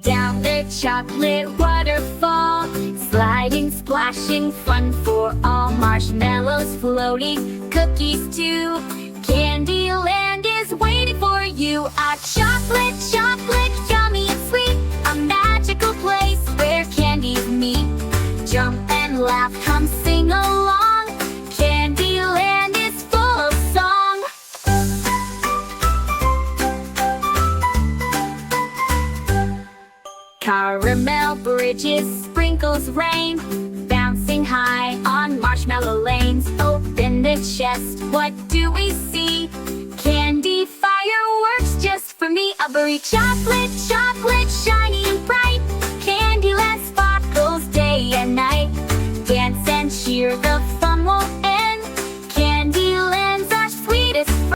down the chocolate waterfall. Sliding, splashing, fun for all. Marshmallows floating, cookies too. Candyland is waiting for you. A chocolate, chocolate, yummy and sweet. A magical place where candies meet. Jump and laugh, come sing along. Candyland is full of song. Caramel bridges, sprinkles rain, bouncing high on marshmallow lanes. Open the chest, what do we see? Candy fireworks just for me. A berry chocolate, chocolate